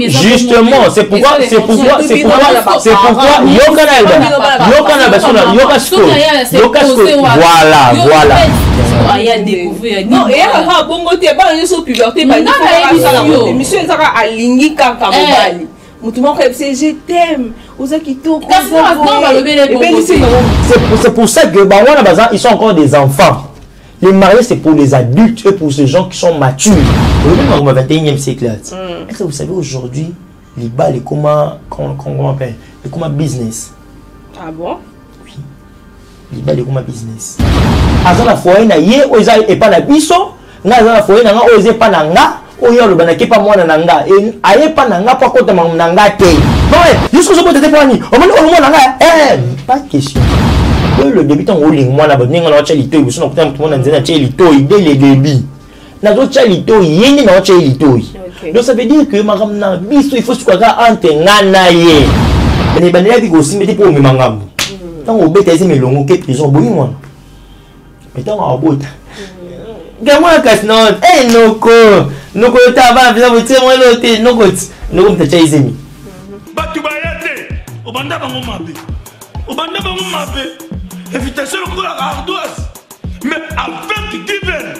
Justement, c'est pourquoi voilà. Il y a découvert. Non, et elle a bon côté, pas une sous puberté, pas une émission, ça a aligné quand je t'aime. C'est pour ça que ils sont encore des enfants. Les mariés, c'est pour les adultes et pour ces gens qui sont matures. Au 21e siècle, est-ce que vous savez aujourd'hui, les bals, les comment appelle, les comment business. Ah bon? Oui. Les bals, les comment business. Azan la foyer na ye, oza et pas la biso. Nga azan la foyer na nga, oza pas na nga. Oya le banaki pas moi na nga. Et aye pas na nga, pas contre na nga te. Non, jusqu'au jour où tu étais pas ni. On m'a na nga. Pas de question. Le débutant au ligne, moi, là-bas, on a chalito, ils sont tout le monde a chalito, dès les débits. N'a d'autres chalito, il y a chalito. Donc ça veut dire que madame n'a il faut se croire entre nanaye. Les bannières qui aussi mettaient pour me mangam. Tant au bête, c'est mes longs qui prison, bon, moi. Mais tant en bout. Gamin casse non, noko tava, vous tirez moi l'autre, noko te chaise mi. Batu bayate, au banda bango mabe. Au banda bango mabe. Invitation à ardoise, mais avec divers,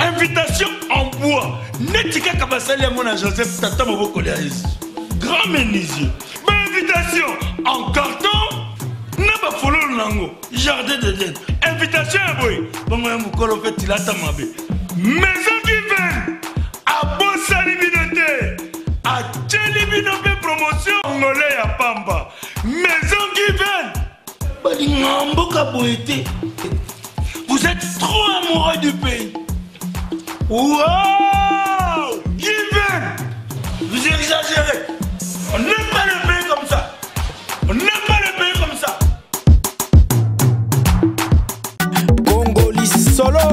invitation en bois. Netika Kabasali à mon Joseph Tata Moboko grand menuisier. Invitation en carton, n'a pas follow lango, jardin de dette. Invitation à boy, bon moi mon fait il a tamabé. Maison divers, à Bossa Libinoté, à Tchelibinoté promotion angolais à Pamba. Maison divers. Vous êtes trop amoureux du pays. Wow! Given! Vous exagérez. On n'aime pas le pays comme ça. On n'aime pas le pays comme ça. Congolais solo.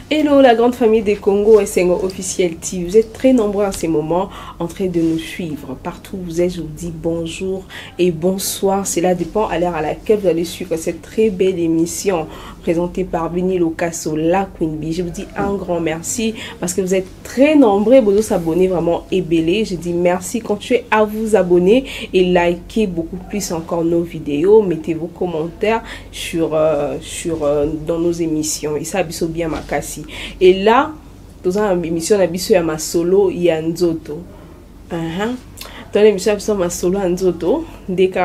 Hello la grande famille des Congo SNO officiel TV. Vous êtes très nombreux en ces moments en train de nous suivre. Partout où vous êtes, je vous dis bonjour et bonsoir. Cela dépend à l'heure à laquelle vous allez suivre cette très belle émission présentée par Benny Locasso, la Queen Bee. Je vous dis un grand merci parce que vous êtes très nombreux. Vous s'abonner vraiment ébélé. Je dis merci. Continuez à vous abonner et likez beaucoup plus encore nos vidéos. Mettez vos commentaires dans nos émissions. Et ça, abisso bien ma cassie. Et là, dans une émission, il y a ma solo Yanzoto. Dans l'émission, il y a ma solo Yanzoto. Dès que tu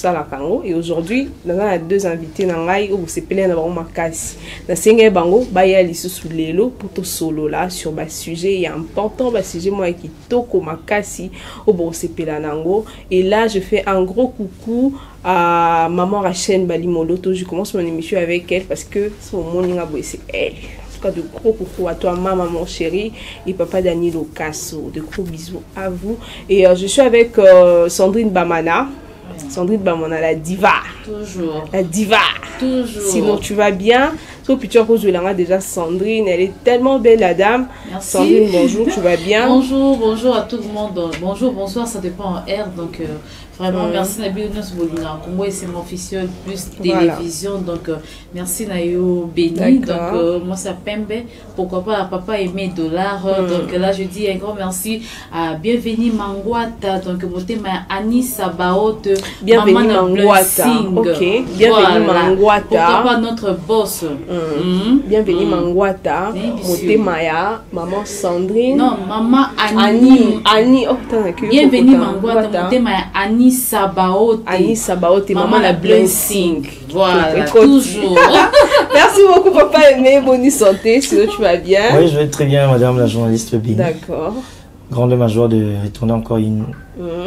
as kango. Et aujourd'hui, nous avons deux invités dans la où c'est plein de ma casse. Dans ce bango, il y a les sous l'élo pour tout solo là sur le sujet important, le sujet moi qui toko ma casse au bon c'est plein nango. Et là, je fais un gros coucou à maman Rachel Balimoloto. Je commence mon émission avec elle parce que son morning c'est elle. De gros coucou à toi maman mon chéri et papa Dani Locasso, de gros bisous à vous. Et je suis avec Sandrine Bamana. Sandrine Bamana, la diva. Toujours. La diva. Toujours. Sinon tu vas bien. So, puis tu as déjà Sandrine, elle est tellement belle la dame. Merci. Sandrine, bonjour, tu vas bien? Bonjour à tout le monde. Bonjour, bonsoir, ça dépend en R. Donc vraiment merci Nabil Bolina. Congo c'est mon officiel plus télévision. Donc merci Nayo Béni. Donc moi c'est Pembe. Pourquoi pas papa aimé $. Donc là je dis un grand merci à Bienvenue Mangwata. Donc mon Annie Sabaot. Bienvenue Mangwata. Ok. Bienvenue Mangwata. Pourquoi pas notre boss. Bienvenue Mangwata. Motemaya, maman Sandrine. Non, maman Annie. Annie. Oh, bienvenue Mangwata. Motemaya Annie Sabaote. Annie Sabaote, maman la blessing. Voilà, toujours. Merci beaucoup papa aimé, bonne santé, sinon tu vas bien? Oui, je vais très bien madame la journaliste Béni. D'accord. Grande ma joie de retourner encore une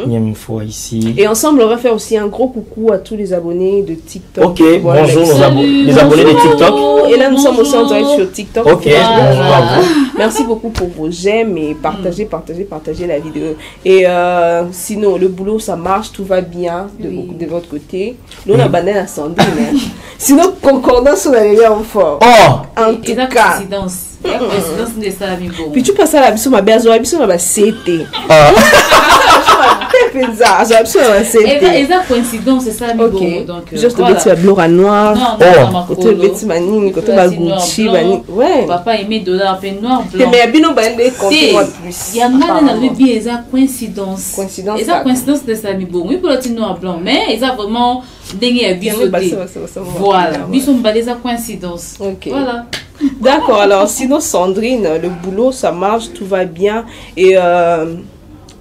énième fois ici. Et ensemble, on va faire aussi un gros coucou à tous les abonnés de TikTok. Ok, voilà, bonjour les abonnés de TikTok. Et là, nous sommes aussi en direct sur TikTok. Ok, bonjour à vous. Merci beaucoup pour vos j'aime et partagez la vidéo. Et sinon, le boulot, ça marche, tout va bien de votre côté. Nous, on a banane à Sandrine. Sinon, concordance, on a les liens fort. Oh! En tout cas. Puis tu passes à la mission, ma belle, la mission, ma CT. penza, j'ai absolument et ça coïncidence, c'est ça, donc juste voilà. le petit blanc noir, côté le petit manine, côté Gucci, ouais. Papa aimait dollar pe noir blanc. Mais bino ba ndé compte plus. Il y a mal dans le bien, ça coïncidence. Et ça coïncidence de ça mi bon. Oui pour le petit noir blanc, mais ils a vraiment dengue à bisoté. Voilà, biso mbalé ça coïncidence. Voilà. D'accord, alors sinon Sandrine, le boulot ça marche, tout va bien et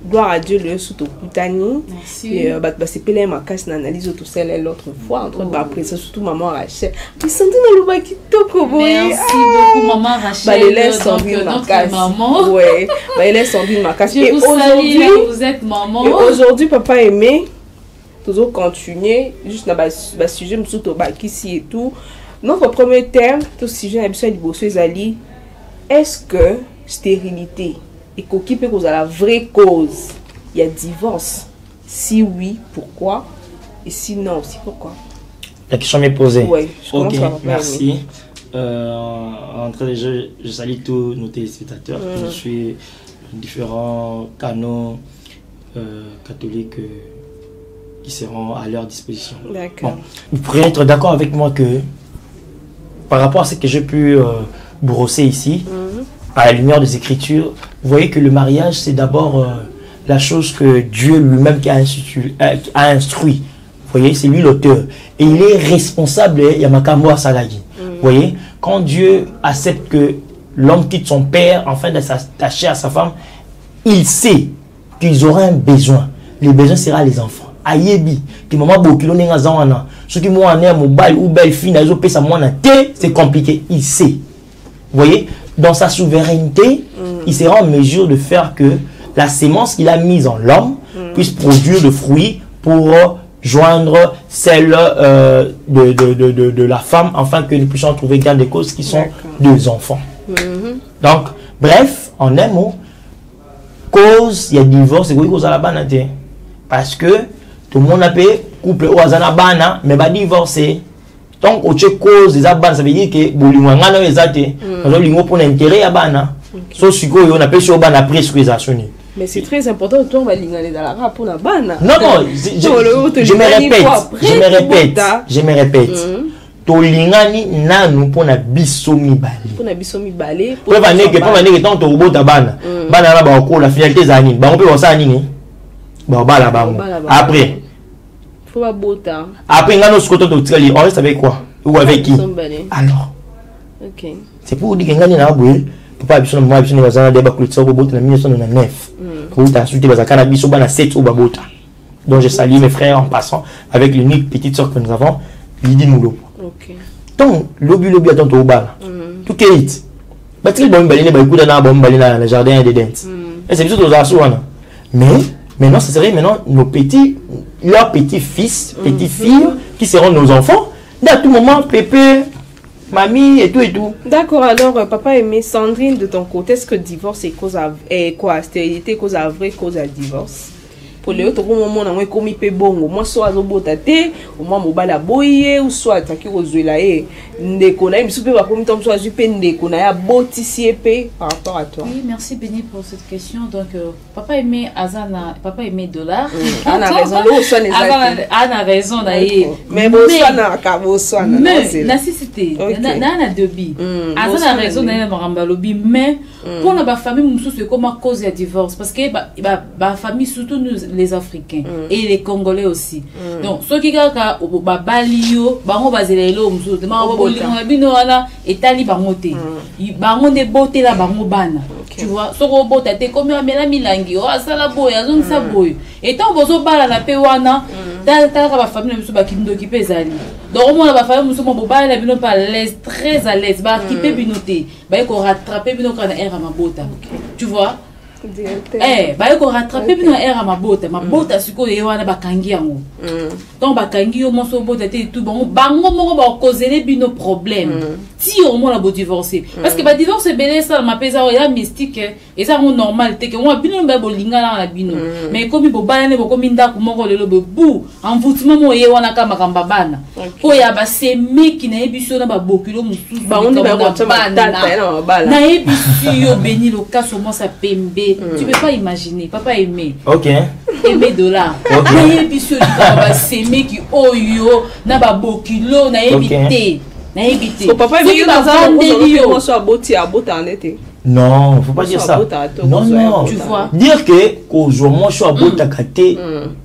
gloire à Dieu le sous Kutani. Et c'est pelé ma casse n'analyse tout celle l'autre fois entre après ça surtout maman Rachel. Puis Sandrine le baki toko boy. Merci beaucoup maman Rachel. Elle laisse Sandrine ma casse. Maman. Ouais, elle laisse Sandrine ma casse. Et aujourd'hui vous êtes maman. Et aujourd'hui papa aimé toujours continuer juste dans le sujet sous baki ici et tout. Notre premier terme, tout sujet habituel du bosso ezali, est-ce que stérilité et coquille peut causer la vraie cause? Il y a divorce. Si oui, pourquoi? Et si non, aussi pourquoi? La question m'est posée. Oui, ok, merci. En train de jeu, je salue tous nos téléspectateurs qui suivent différents canaux catholiques qui seront à leur disposition. D'accord. Bon, vous pourrez être d'accord avec moi que par rapport à ce que j'ai pu brosser ici, à la lumière des Écritures, vous voyez que le mariage, c'est d'abord la chose que Dieu lui-même a instruit. Vous voyez, c'est lui l'auteur. Et il est responsable, Yamakamo Salagi. Vous voyez, quand Dieu accepte que l'homme quitte son père afin de s'attacher à sa femme, il sait qu'ils auront un besoin. Le besoin sera les enfants. Ayebi, qui maman bokilo nenga zawana, ceux qui m'ont amené à mobile ou belle fille, c'est compliqué. Il sait. Vous voyez, dans sa souveraineté, il sera en mesure de faire que la sémence qu'il a mise en l'homme puisse produire de fruits pour joindre celle de la femme, afin que nous puissions trouver gain de cause qui sont deux enfants. Donc, bref, en un mot, cause, il y a divorce, c'est quoi cause à la banane? Parce que tout le monde a payé couple au hasard bana mais va divorcer. Donc au chez cause des abans ça veut dire que bolingwana na ezate parce lingo pour l'intérêt ya bana so siko yo na pesi au bana presque ça sonné. Mais c'est très important toi on va lingana dans la rap pour la bana. Non je me répète to lingani nanu pour na biso mibale pour va que tant to bota bana bana na ba ko la finalité za nini ba ko pe ça nini ba bala ba après faut pas bota après ngano ce côté de on reste avec quoi ou avec qui alors ok c'est pour dire que ngani na boye papa biso na mama biso na bazana de ba kulitsa ko bota na 1999 ko ta suite bazaka na biso bana 7 ou ba bota. Donc je salue mes frères en passant avec l'unique petite sœur que nous avons Lydie Moulo. OK. Donc lobi attend au bal tout est batil bon balina ba ikuda na bon balina na jardin des dents et c'est biso to za soana mais maintenant ce serait maintenant nos petits leurs petits-fils petits-filles qui seront nos enfants à tout moment pépé mamie et tout. D'accord, alors papa aimé Sandrine de ton côté, est-ce que divorce est cause à quoi stérilité cause à vrai cause à divorce? Pour les autres moment on a commis pe bongo moi soit azobotate au moins mobala boye ou soit taki ozwela ndeko na biso pe ba komi tom soit jupe ndeko na ya botisi epé par rapport à toi. Oui, merci Béni pour cette question. Donc papa aimé Azana, papa aimé dollar. Ana raison le soit les Ana raison d'ailleurs. Mais bon soit na ka bon soit na mais la cité na debi. Azana raison na maramba lobi mais pour la famille musu c'est comme à cause de divorce parce que ba famille surtout nous les Africains et les Congolais aussi. Donc ceux qui kaka ba balio bango bazelelo musu de ma bolingo bino wana etali bangote. Bango de beauté la bango bana. Tu vois, ce robot a été comme un milangi, oh, ça la boy, azon sa boy. Et tant bozo bala la pewana, ta la famille musu ba kindo ki pezali. Donc moi la famille musu mo bala la bino pas l'aise, très à l'aise, ba ki pe binoté, ba ko rattraper bino kana air à mabota. Tu vois? Ba ko rattraper bino air à mabota siko yewana bakangi yango. Donc bakangi yo monso bota te tout bango moko ba causer bino problème. Si au moins la bo divorcer parce que ba divorce belé ça ma pesa ya mystique et ça on normal te que moi bino ba bolinga na bino mais comme bo bana ne bo comme ndako moko lelo bo bu envoûtement mo yewana ka makamba bana ko ya ba semi ki na ebiso na ba bokilo mususu ba on ba ko bana na ebiso yo Béni le cas au moins ça pembe Bébé, tu peux pas imaginer. Papa aimé. Ok. Aimé dollar. Ok. Naye biso likaba seme ki oyo na ba bokilo na ebité. Na ebité. Papa aimé dans un moi soit boti à botanete. Non, faut pas dire ça. Non, non. Tu vois. Dire que moi je suis à botakate,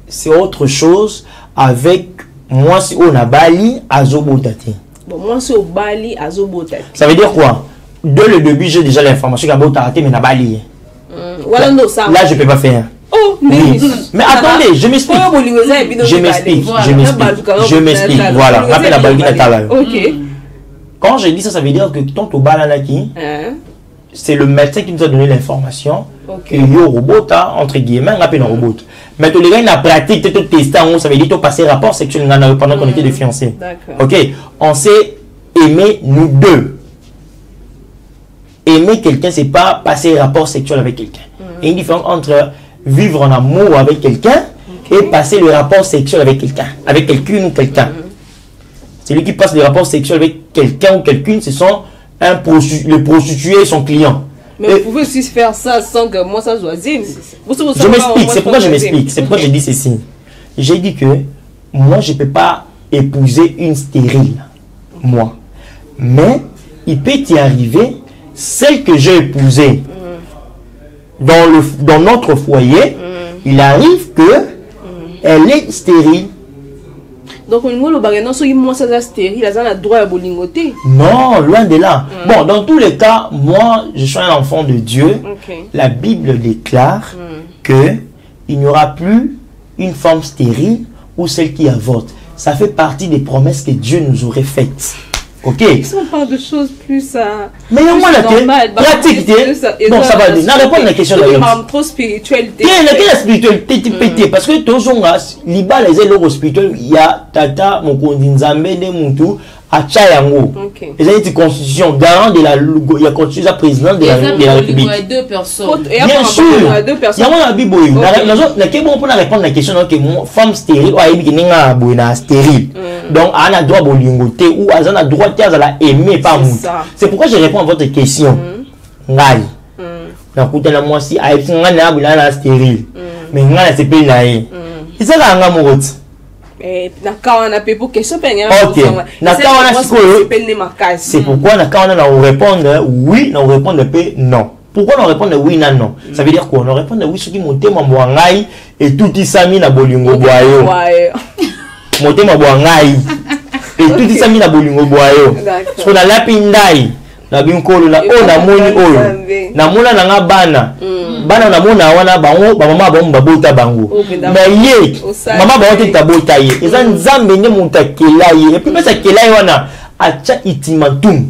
c'est autre chose avec moi si on a Bali à Zobotate. Bon, moi c'est au Bali à Zobotate. Ça veut dire quoi? Dès le début, j'ai déjà l'information qu'à Botakate, mais na Bali. Là, je peux pas faire. Oh, oui. Mais attendez, je m'explique. Je m'explique. Voilà, rappelle la Bali natale. Ok. Quand j'ai dit ça, ça veut dire que tant au Balanaki, c'est le médecin qui nous a donné l'information que yo robot, entre guillemets, on appelle un robot. Mais tous les gars, la pratique, tu testé, ça veut dire que tu passer rapport sexuel pendant qu'on était des fiancés. Ok, on s'est aimé nous deux. Aimer quelqu'un, c'est pas passer rapport sexuel avec quelqu'un. Il y a une différence entre vivre en amour avec quelqu'un et passer le rapport sexuel avec quelqu'un, avec quelqu'une ou quelqu'un. Celui qui passe le rapport sexuel avec quelqu'un ou quelqu'une, ce sont le prostitué et son client. Mais vous pouvez aussi faire ça sans que moi ça soit zine. Je m'explique, c'est pourquoi je m'explique, c'est pourquoi je dis ceci. J'ai dit que moi je ne peux pas épouser une stérile, moi. Mais il peut y arriver, celle que j'ai épousée dans notre foyer, il arrive que elle est stérile. Donc, moi, ça stérile, elle a droit à bolingoter. Non, loin de là. Bon, dans tous les cas, moi, je suis un enfant de Dieu. La Bible déclare que il n'y aura plus une femme stérile ou celle qui avorte. Ça fait partie des promesses que Dieu nous aurait faites. Ok. Si on parle de choses plus mais au moins la pratique. Non, ça va. Non, répondre à la question d'ailleurs. Trop spiritualité. La spiritualité pété parce que tous on a liba les élèves spirituels, il y a tata mon kondinzambe de mutu à Chayango. Et c'est une constitution garant de la il y a constitution président de la République. Il y a deux personnes. Bien sûr. Il y a moi la Bible. La question pour répondre à la question que femme stérile ou aïbi qui n'est pas stérile. Donc elle a droit à bolingoter ou elle a droit à la aimer pas mou. C'est pourquoi je réponds à votre question. Ngai. Na kutana moi si aïbi ngana bulana stérile. Mais ngana c'est pas naïe. Et ça là ngamourot. C'est pourquoi on répondre oui, on répondre non. Pourquoi on répond oui, non? Ça veut dire quoi? On répond oui, ceux qui montent ma boangai et tout isami na bolingo boayo. Monter ma boangai et tout isami na bolingo boayo. Parce qu'on a la pindai. Na binkolo na o na moni oyo na mona na nga bana bana na mona wana bango ba mama ba mbabota bango mais ye mama ba wote tabota ye eza nzambe ne mutakela ye et puis pesa kela ye wana acha itimatum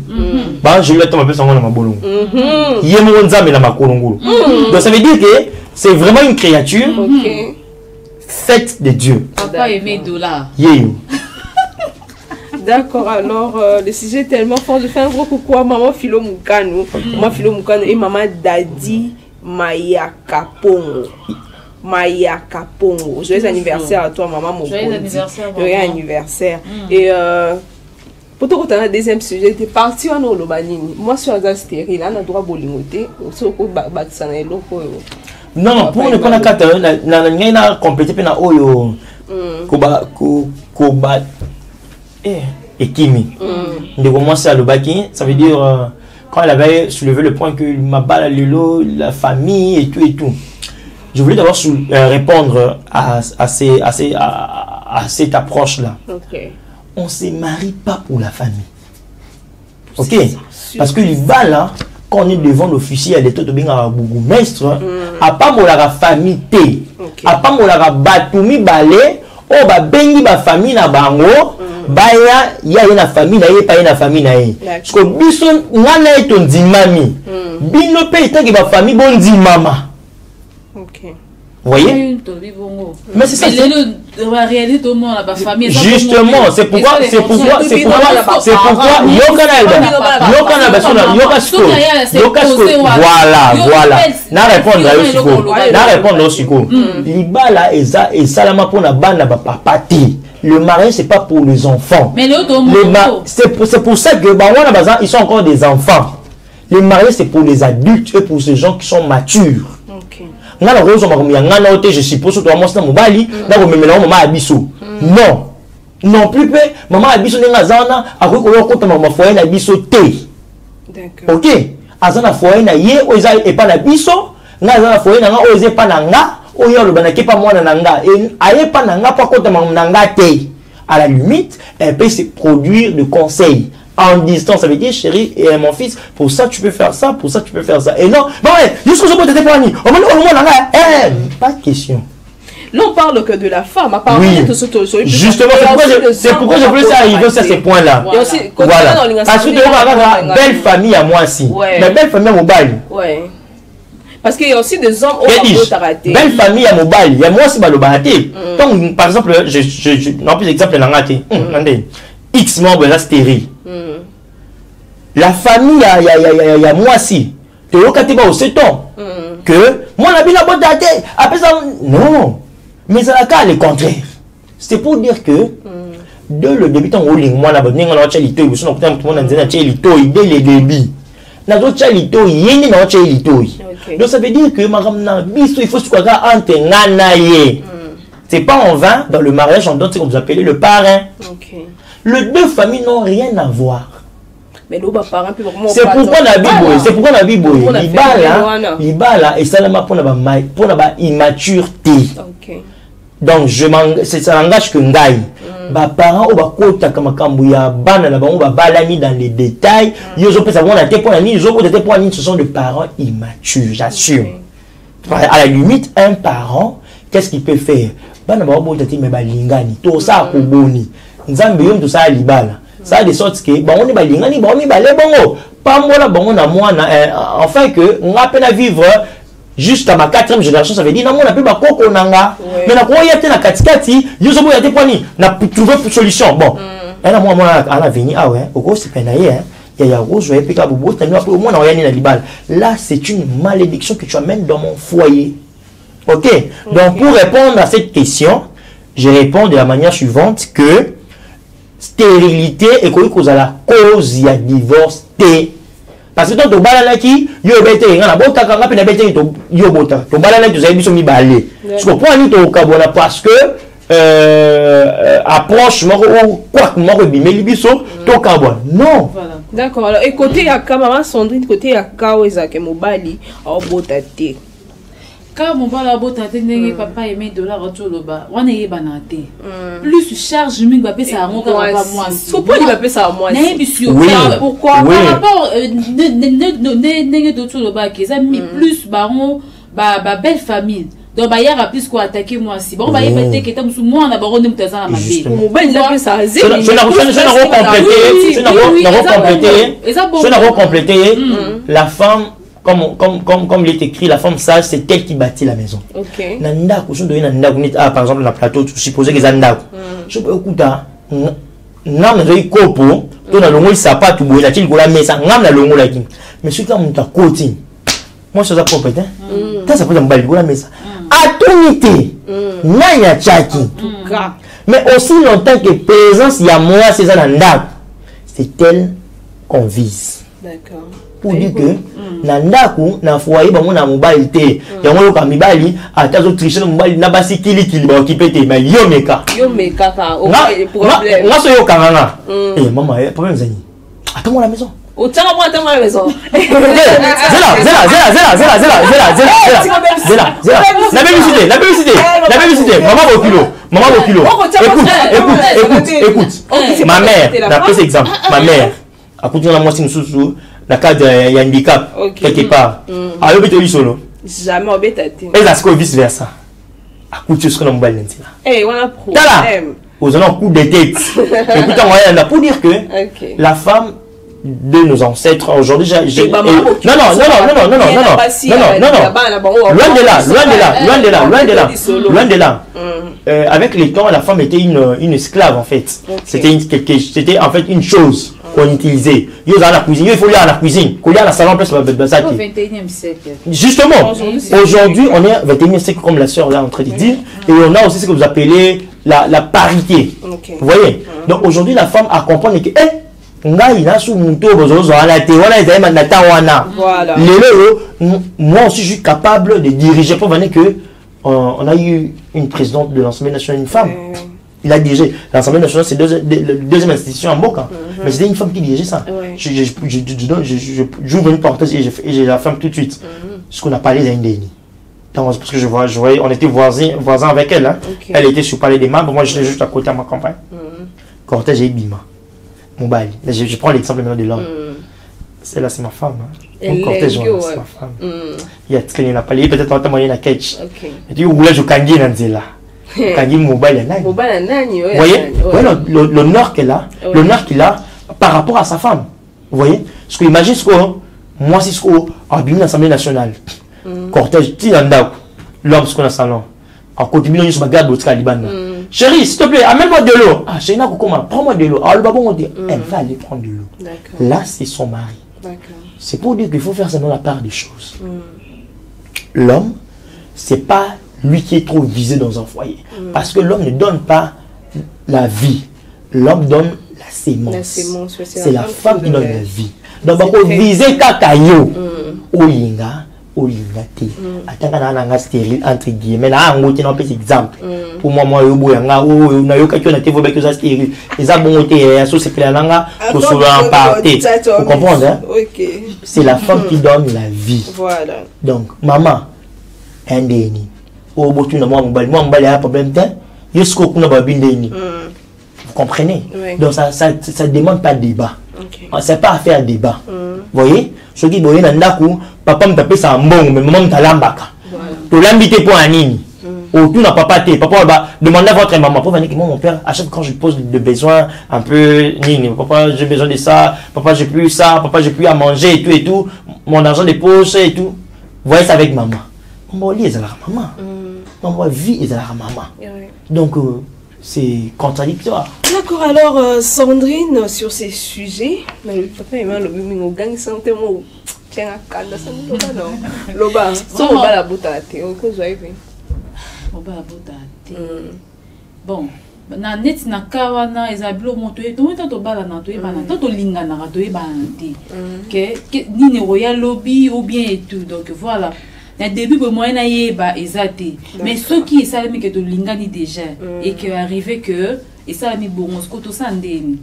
ba je lui attends pesa ngona mabolongo ye mo nzambe na makolongolo. Donc ça veut dire que c'est vraiment une créature faite de Dieu. Papa aimé dollar. D'accord, alors le sujet est tellement fort. Je fais un gros coucou à maman Philo Moukano, maman Philo Moukano et maman Dadi Mayakapongo. Mayakapongo. Joyeux anniversaire à toi, maman Moukano. Joyeux anniversaire. Joyeux anniversaire. Et pour te retrouver dans le deuxième sujet, tu es parti en Olobanini. Moi, je suis à stérile, on a droit à bolingoter. Non, pour ne pas la carte, on a complété na oyo. Koba. Et Kimi. De commencer à le baki, ça veut dire quand elle avait soulevé le point que ma balle la famille et tout. Je voulais d'abord répondre à cette approche là. On ne se marie pas pour la famille. Ok. Parce que le bal là, quand on est devant l'officier, elle est tout bien à bourgmestre, à pas mon la famille té, à pas mon la batoumi balé, oh ba bengi ba famille na bango. Baya ya na famille na ye pa na famille na ye parce que biso ngana eto ndimami bino pe etangi ba famille bon ndimama. OK. Vous voyez? Mais c'est ça. Justement, c'est pourquoi voilà. Na répondre au siko. Libala et salama pour na bana ba papati. Le mariage c'est pas pour les enfants. Mais c'est pour ça que ils sont encore des enfants. Le mariage c'est pour les adultes et pour ces gens qui sont matures. nga na rozo makomi nga na ote je suppose toi moi na mobali na ko memela maman abiso non non plus peu maman abiso nga zana akoki ko kota maman foyer na biso te d'accord OK azana foyer na ye oza e pa na biso nga azana foyer na nga oza pa na nga oyo lo banaki pa mwana na nga et aye pa na nga pa kota maman na nga te à la limite elle peut se produire de conseils en distance, ça veut dire chérie et mon fils, pour ça tu peux faire ça, pour ça tu peux faire ça. Et non, bon ouais, jusqu'au jour où tu étais pas ni. Pas de question. Là on parle que de la femme, apparemment oui. Justement, c'est pourquoi je voulais arriver sur ces points-là. Voilà. Parce que tu as une belle famille à moi aussi. Mais belle famille à Mobile. Ouais. Parce qu'il y a aussi des hommes qui ont raté. Belle famille à Mobile. Il y a moi aussi qui raté. Donc par exemple, non plus exemple dans raté. X membres là stérile. La famille il y a moi aussi. Tu as au 7 ans que moi la vie la bonne date après ça non mais ça a le contraire. C'est pour dire que dès le début on ligne moi la bonne on a chalito ils sont tout le monde dans chalito dès le début na do chalito yeni na chalito. Donc ça veut dire que madame na biso il faut se quoi entre ngana ye. C'est pas en vain dans le mariage on donne ce qu'on vous appelle le parrain. Les deux familles n'ont rien à voir. Mais c'est pourquoi la Bible, c'est pourquoi la Bible, Libala et ça pour la immaturité. Donc c'est ça langage que ngai. Ba parents au ba kota kama kambuya bana na bango ba balani dans les détails. Ils ont pas savoir la tête pour ni, ils ont pas pour ni, ce sont des parents immatures, j'assume. À la limite un parent, qu'est-ce qu'il peut faire? Bana ba bo tati me ba lingani, to ça ko boni. Nzambe yom to ça libala. Ça a des sortes que bon on est balingani bon on est balé bon pas moi bon na moi enfin que on a peine à vivre juste à ma 4e génération ça veut dire na moi na pe ba koko nanga mais na ko yete na katikati yo zo boya te poni na trouver solution bon et na moi à l'avenir ah ouais oko c'est peine hier il y a rose et puis ka bobo tani après moi na yani na libal là c'est une malédiction que tu amènes dans mon foyer. OK donc pour répondre à cette question je réponds de la manière suivante que stérilité et cause à la cause il y a divorce parce que ton balala qui yo bete ngana bota kanga pe na bete to yo bota to balala to zayi biso mi balé je comprends ni to kabona parce que approche moko quoi moko bimeli biso to kabona non d'accord alors et côté ya maman Sandrine côté ya kawo ezake mobali au bota te quand mon père a beau tenter n'engue papa aimé dollar autour le bas on est banate plus charge mingi va payer ça à moi pourquoi il va payer ça à moi pourquoi par rapport n'engue d'autour le bas qui ça mis plus baron ba belle famille donc bah hier a plus quoi attaquer moi si bon bah il va dire que t'as musu moi on a baron ne m'tazan la mabé mon ben il a fait ça je n'ai pas complété la femme comme il est écrit, la femme sage, c'est elle qui bâtit la maison. Ok. Par exemple, la plateau, tu supposes que c'est un je peux écouter. Non, mais copo, tu as le mot sapat, tu bois la tille, la mesa, ngam la longo la kim. Mais ce qui est ta côté, moi, je suis compétent. Ça peut être la mesa. Atonité, naya chaki. Mais aussi longtemps que présence, il y a moi, c'est ça, c'est elle qu'on vise. D'accord. Pour dire que nandaku na foyer ba mona mobile te yango ka mibali atazo tricher mobile na basi kili ba okipete mais yo meka ka problème nga so yo kanganga maman problème zani attends la maison autant moi attends la maison zela la publicité maman Bokilo écoute ma mère d'après cet exemple ma mère a continué la moitié sous la cadre il y a handicap quelque part alors tu solo jamais obétate et ça c'est vice versa à coucher sur le mobile là on a problème aux un coup de tête écoute on a pour dire que la femme de nos ancêtres aujourd'hui non loin de là avec les temps la femme était une esclave en fait c'était en fait une chose qu'on utilisait. Il faut aller à la cuisine, il faut aller à la salon place au 21e siècle. Justement, aujourd'hui on est 21e siècle comme la sœur est en train de dire et on a aussi ce que vous appelez la parité. Vous voyez? Donc aujourd'hui la femme a compris que ngai na sous muto bozozo ala te wana ezali na tawana. Voilà. Moi aussi je suis capable de diriger pour venir que on a eu une présidente de l'Assemblée nationale, une femme. Il a dirigé l'Assemblée nationale, c'est la deuxième institution en Boca. Mais c'était une femme qui dirigeait ça. J'ouvre une parenthèse et je la ferme tout de suite. Ce qu'on a parlé d'Indéni. Parce que je voyais, on était voisins avec elle. Hein. Elle était sur le palais des membres, moi j'étais juste à côté à ma campagne. Cortège et Bima. Mobile. Je prends l'exemple maintenant de l'homme. Celle-là, c'est ma femme. Hein. Mon cortège, c'est ma femme. Il y a traîné la palais, peut-être on t'a moyen à catch. Et tu voulais jouer Kangi Nanzela. Kangi Mobile Nani. Vous voyez l'honneur qu'elle a, l'honneur qu'il a par rapport à sa femme. Vous voyez ce que imagine ce que moi, c'est ce que à l'Assemblée nationale. Cortège, l'homme, ce qu'on a salon. En continue, on se regarde au Liban. Chérie, s'il te plaît, amène-moi de l'eau. Ah, chérie, prends-moi de l'eau. Alors, le babon, on dit, elle va aller prendre de l'eau. Là, c'est son mari. C'est pour dire qu'il faut faire seulement la part des choses. L'homme, c'est pas lui qui est trop visé dans un foyer. Parce que l'homme ne donne pas la vie. L'homme donne la sémence. C'est la femme qui donne la vie. Donc, il faut viser kakayo. Oyinga. Olingate. Attends, on a stérile entre guillemets. Là, on a un petit exemple. Pour moi, on a eu quelqu'un qui a stérile. Les abonnés, c'est clair, on a en partie. Vous comprenez? C'est la femme qui donne la vie. Voilà. Donc, maman, un déni. Au bout de moi, on a un problème. Vous comprenez? Donc, ça ne demande pas de débat. C'est pas à faire débat. Vous voyez? Ce qui est dans papa me tape ça en bon, mais maman me talambaka. Tu l'ambité pour un nini. Ou tu n'as pas été. Papa va demander à votre maman. Pour venir que moi, mon père, à chaque fois quand je pose des besoins un peu nini. Papa, j'ai besoin de ça. Papa, j'ai plus ça. Papa, j'ai plus à manger et tout. Mon argent de poche et tout. Vous voyez ça avec maman. Maman, lit, elle a la maman. Maman, vie, elle a la maman. Donc, c'est contradictoire. D'accord, alors Sandrine, sur ces sujets, papa et maman, le gang santé, tiens à canne, ça nous va non. Loba, ça on va la boutade, on cause ouais. On va la boutade. Bon, na net na kawana ezablo moto et tout to bala na to e bana to linga na to e bana te. Que ni ne royal lobby ou bien et tout. Donc voilà. Au début, pour moi, exacté. Mais ce qui est ça, que tu l'ingani déjà et que arrivé que et ça, mi bon, ce que tout ça ndeni.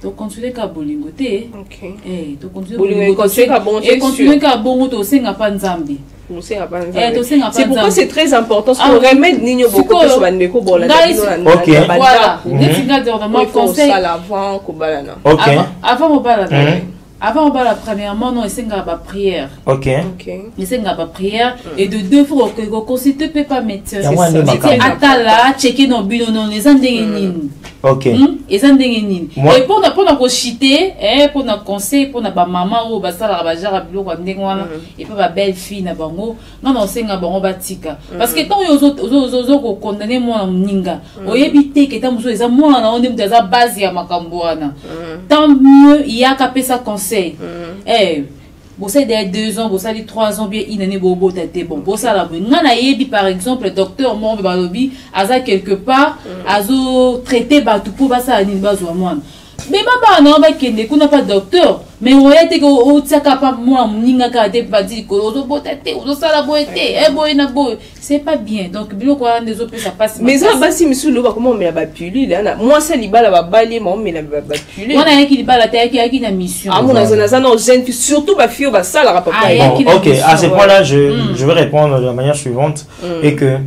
Donc continuer qu'à bolingoter. OK. Eh, donc continuer et continuer qu'à bon to senga pas nzambi. C'est pourquoi c'est très important. Ce qu'on remet Nino beaucoup sur Bandeko Bolana. OK. Voilà. Netinga dernièrement conseil avant Kobalana. OK. Avant Kobalana. Avant on va premièrement non c'est une prière. OK. C'est une prière et de deux fois que consulter peut pas mettre. C'est atala checker nos bilans non les andengeni. OK. Les andengeni. Et pour na chiter pour na conseil pour na ba maman ou ba sala ba jara bilo kwa ndengwana et puis ba belle fille na bango non c'est nga bango batika parce que tant ozo ko condamner moi ninga oyebite que tant muso eza moi na onde mutaza base ya makambo wana. Tant mieux il y a qu'à ça conseil. Eh, vous savez, 2 ans, vous savez, 3 ans, bien, il n'est pas beau, t'es bon. Vous savez, par exemple, le docteur, mon balobi, a quelque part, a traité, tout pour ça, à moi. Mais maman, non, on n'a pas de docteur. Mais on a été au Tsakapa, moi, Ningaka, des badis, c'est pas bien. Donc, bilo quoi, des autres, ça passe. Mais ça, si monsieur Loba, comment on met la pilule, là, moi, ça, il va la balle, moi, on met la pilule. On a un qui bat la tête, qui a une mission. Ah, mon azan, surtout, ma fille, va ça, la papa. Ok, à ce point-là, je vais répondre de la manière suivante. Et que,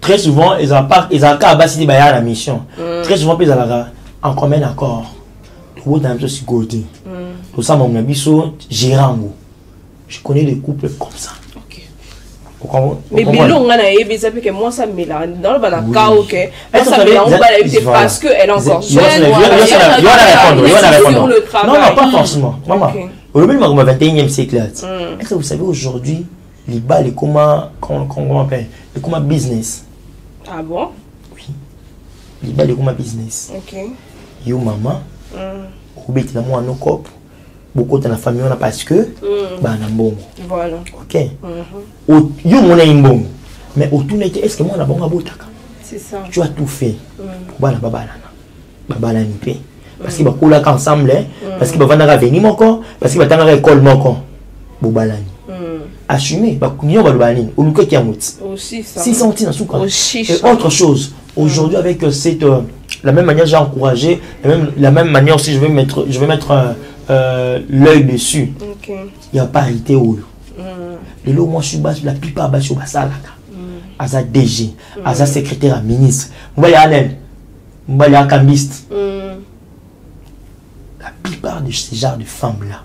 très souvent, ils ont qu'à abattre la mission. Très souvent, ils ont en commun accord. Tout le monde sur côté. Tout ça, mon ami, Girango. Je connais des couples comme ça. Mais Bilon, que moi, ça me l'a dans le banacao, ok. Parce qu'elle est encore jeune. Non, pas forcément. Maman, au 21e siècle, est-ce que vous savez aujourd'hui, les balles, les comment on appelle, les comment business. Ah bon? Oui. Les balles, les comment business. Ok. Yo maman, vous mettez la moi en cop. Beaucoup de la famille on a parce que bah na bon. Voilà. OK. Yo mon a bon. Mais autour est-ce que moi na bon abotaka? C'est ça. Tu as tout fait. Bana baba na. Baba na nipe. parce que ba kola ensemble parce que ba vanda venir moko parce que ba tanga école moko bobalani assumer ba kunyo ba balani oluka ki amoti aussi ça 600 tina souka et autre chose aujourd'hui avec cette la même manière j'ai encouragé la même manière aussi je vais mettre l'œil dessus. Il y a parité où et là moi je suis bas la plupart bas sur basalaka asa DG asa secrétaire à ministre mbali anen mbali akambiste la plupart de ces genres de femmes là,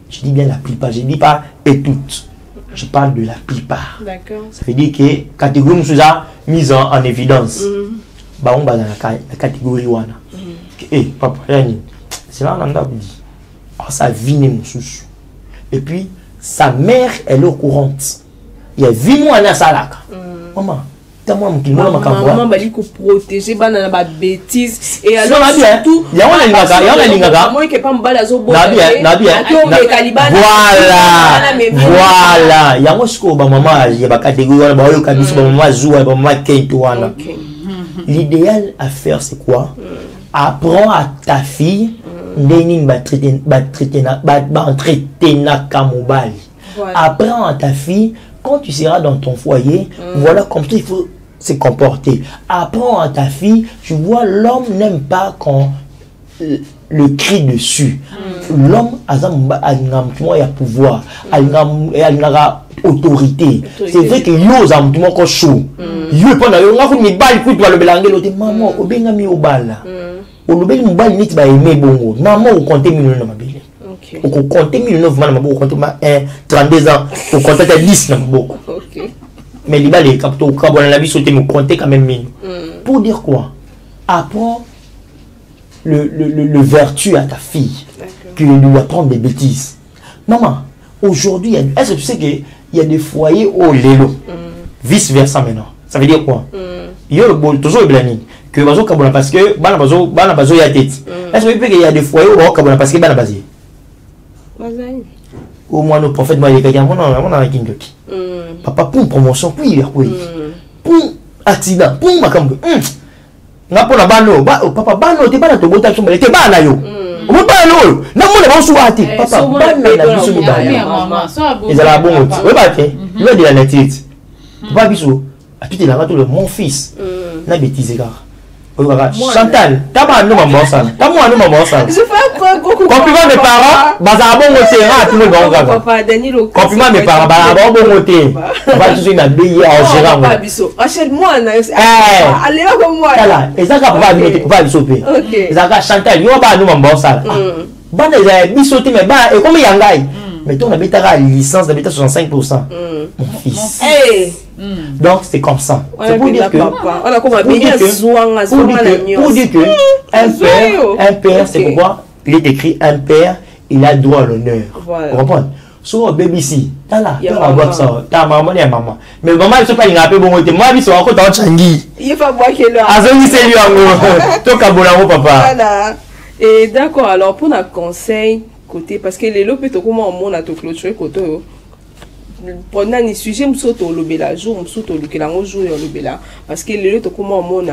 je dis bien la plupart, je dis pas et toutes, je parle de la plupart. D'accord. Ça veut dire que catégorie nous a mise en évidence. Bah on va dans la catégorie wana. Eh papa yani, c'est là on a dit. Oh sa vie n'est mon chouchou. Et puis sa mère elle est au courant. Il y a vie moi na salaka. Maman maman bali ko protéger bana na ba bêtises et alors surtout il y a on lingaga moi que pas mbala zo bo na bien voilà il y a moi sko ba maman il y a ba catégorie ba yo kabiso ba maman zoua ba maman kento wana. L'idéal à faire c'est quoi? Apprends à ta fille ndeni ba traiter na kamobali. Apprends à ta fille quand tu seras dans ton foyer, voilà comme ça il faut se comporter. Apprends à ta fille, tu vois, l'homme n'aime pas quand le cri dessus. L'homme a un pouvoir, a autorité. C'est vrai que yo a un chaud. Yo pendant yo nga ko mi bal ku to le belangelo te maman o benga mi o bala. O lo beli mbali nit ba aimer bongo. Maman o compter millions na mabele. On compte 1009 man on compte 32 ans on compte 10 na beaucoup mais les balles capto carbone la vie sauter me compter quand même pour dire quoi? Apprends le vertu à ta fille que de lui apprendre des bêtises. Maman aujourd'hui est-ce que tu sais que il y a des foyers au lélo vice versa maintenant ça veut dire quoi? Il y a le bol toujours blani que bazo kabona parce que bana bazo ya tête est-ce que il y a des foyers au kabona parce que bana basé au moins le prophète m'a dit papa pour promotion pour il pour accident pour makambo nga pona bano papa bano te bana to bota so te bana yo o bano na mo na so ati papa bana na biso mi bana ezala bon we ba te le de la nature papa biso a tout la tout le mon fils na bêtise car Chantal, t'as pas nous maman ça. T'as moi nous maman ça. Je fais quoi compliment mes parents, bazar bon côté ra tout le monde gaga. Papa Daniel compliment mes parents, bazar bon côté. Papa tu suis na billet en gérant. Papa biso. Achète-moi na. Allez là comme moi. Là, et ça papa biso papa biso pe. OK. Ça Chantal, yo ba nous maman ça. Bana za biso te mais ba et comme yangai. Mais toi on habite à licence d'habiter 65%. Mon fils. Donc c'est comme ça. C'est pour dire que un père c'est pourquoi il est écrit un père il a droit à l'honneur. Vous comprenez? So baby si t'as là tu vas voir ça ta maman et maman mais maman il se pas il a peu bon côté moi il se encore dans changi il faut voir que là azoni c'est lui en to kabola papa voilà. Et d'accord alors pour un conseil côté parce que les lopes comment on monte à te clôturer côté pendant les sujets m'soto le bela jour m'soto le kelango jour le bela parce que les lopes comment on monte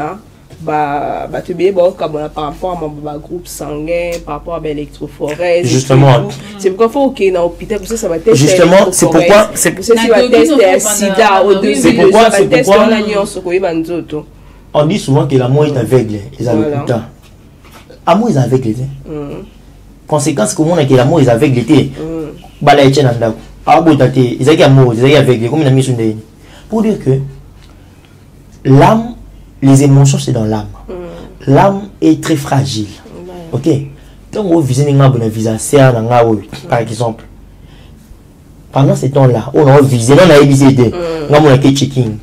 bah te bien bon comme par rapport à mon groupe sanguin par rapport à l'électrophorèse justement c'est pourquoi faut qu'il y ait un hôpital pour ça va tester justement c'est pourquoi c'est pour ça qu'il va tester sida au début c'est pourquoi la nuance ko ibanzoto on dit souvent que l'amour est aveugle ils ont le temps amour est aveugle conséquence comment on a que l'amour est aveugle était bala etche na ndako abotate ils amour ils aveugle comme na misu ndeni pour dire que l'âme les émotions c'est dans l'âme l'âme est très fragile OK donc on visite nga bona visa serre na nga par exemple pendant ce temps là on a visé on a visité nga mona ke checking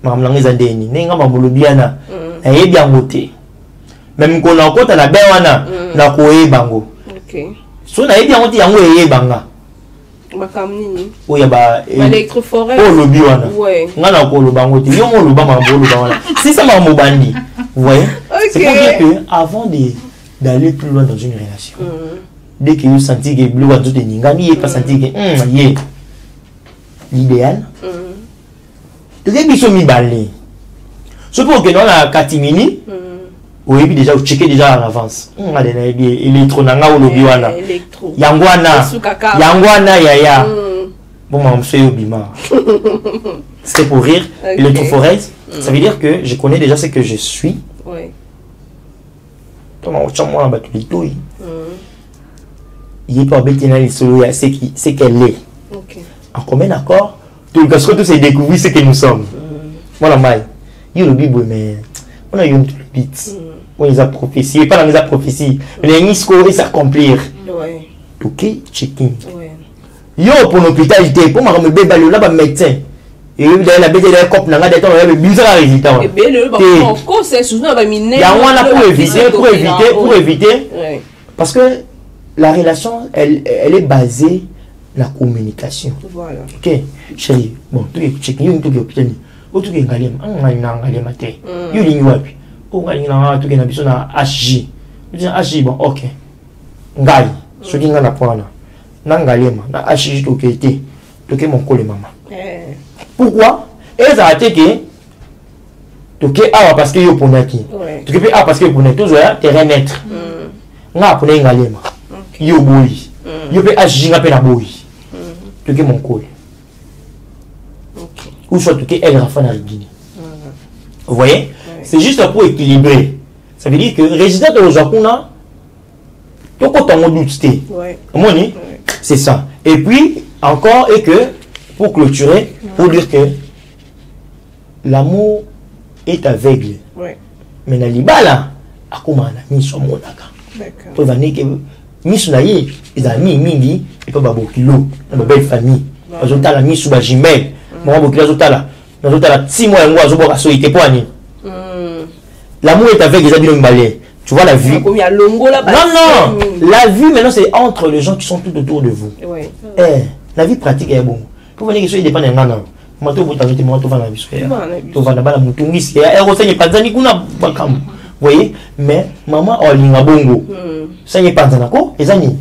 mam na ngeza ndeni nenga mamulubiana na yebi angote même qu'on a côté la bewana na koye bango OK so na yebi angote yango eye banga makamnini oya ba électrophorèse oh lobi wana nga na ko loba ngote yo mo loba mambo loba wana c'est ça mambo bandi vous voyez c'est pour dire que avant d'aller plus loin dans une relation dès que vous sentez que bleu wa tout ninga ni pas sentir que yé l'idéal tu que biso mi balé c'est pour que dans la catimini Oui, puis déjà, vous checkez déjà en avance. Électro, nanga ou l'obiwana. Yangwana. Yangwana, yaya. Bon, moi, je suis bima. C'était pour rire. Électrophorèse, ça veut dire que je connais déjà ce que je suis. Oui. Moi, il n'est pas bête, c'est qu'elle est. En commun accord, tout le cas, tout c'est découvrir ce que nous sommes. Voilà, maille. Il y a le Bible, mais on a eu une bite. On les a prophéties, pas dans les prophéties, mais les misco et s'accomplir. Ok, checking. Yo, pour l'hôpital, j'étais pour me bébé là-bas, médecin. Et la bête de la cop n'a pas d'être là, mais bizarre résultat. Et bien, le banco, c'est souvent un mineur. Il y a un pour éviter. Parce que la relation, elle est basée sur la communication. Voilà. Ok, chérie, bon, tout est checking, tout est hôpital. Tout est galé, on a une matin. You ligne wapi. On a une tout est habitué na HJ. Tu dis HJ, bon, ok. Ngai, ce qui n'a pas na. Nangalema, na HJ tout été. Tout est mon collègue maman. Pourquoi? Et ça a été que tout est ah parce que yo pour qui. Tout est ah parce que pour tout ça terrain net. Nga pour ngalema. Yo boy. Yo pe HJ nga pe na boy. Tout est mon collègue. Ou soit que elle rafa na Guinée. Vous voyez? C'est juste pour équilibrer. Ça veut dire que résultat de l'Ojakuna, tout quand on doute, c'est ça. Et puis, encore, et que, pour clôturer, pour dire que l'amour est aveugle. Mais dans l'Ibala, à comment on a mis son monaka. Pour venir que, mis sur la yé, les amis, mini, et pas beaucoup kilo, dans la belle famille. Ils ont la mis sur la Gmail. Moi, je suis 6 mois et moi, je suis l'amour est avec les habits de balai. Tu vois la vue. Non, non. La vue, maintenant, c'est entre les gens qui sont tout autour de vous. La vie pratique est bon. Pour venir que ce soit dépend d'un an. Moi, tu vas te voir la vie. Tu vas la moutongi. Vous voyez? Mais maman, oh, l'inga bongo. Ça n'est pas un accord. Et ça n'y est.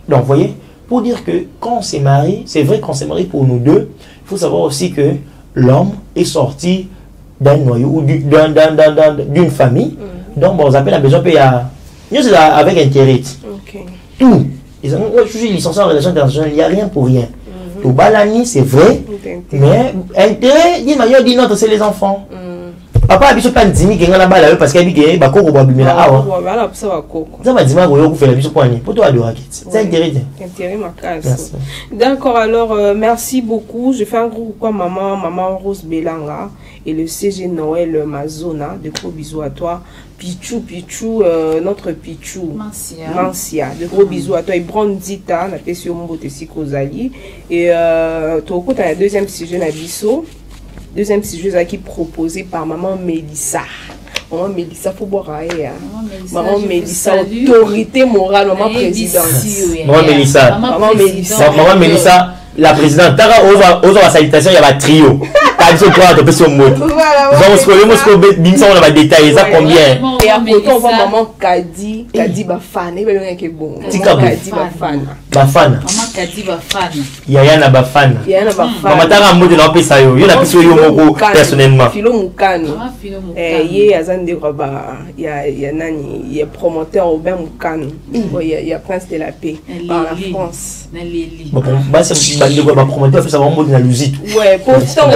Donc, vous voyez, pour dire que quand on s'est marié, c'est vrai qu'on s'est marié pour nous deux, il faut savoir aussi que l'homme est sorti d'un noyau ou d'une famille. Donc, bon, on appelle la besoin avec intérêt. Tout. Je suis licencié en relations internationales, il n'y a rien pour rien. Tout balani, c'est vrai, mais intérêt, d'une manière ou d'une autre, c'est les enfants. Papa a biso pas ndimi kenga na bala parce qu'il dit ba koko ba bimela awa. Voilà ça va koko. Ça va dire ko faire la biso poani. Pour toi adorer kit. C'est intérêt. Intérêt ma casse. D'accord, alors merci beaucoup. Je fais un gros coucou à maman Rose Belanga et le CG Noël Mazona. De gros bisous à toi. Pichou, notre Pichou. Mancia. De gros bisous à toi. Et Brandita, la question Mbote Sikozali. Et tu as un deuxième sujet na biso. Deuxième sujet qui est proposé par maman Mélissa. Maman Mélissa, il faut boire à elle. Maman Mélissa, autorité morale, maman présidente. Maman Mélissa. Maman Mélissa, la présidente. Tara, aux salutation, il y a un trio. T'as dit quoi, tu peux sur le mot. Voilà. On va détailler ça combien. Et après, on voit maman Kadi Bafana. Il va y avoir bon. Kadi Bafana. Bafana. Maman Kadi Bafana. Yaya na Bafana. Maman Tara, moi, je n'ai pas ça. Il y a un peu personnellement. Philo Moukano. Il y a Nani. Il y a promoteur Aubin Moukano. Il y a Prince de la Paix. Par la France. C'est promoteur, ça va en mode dans l'usite. Ouais, pourtant,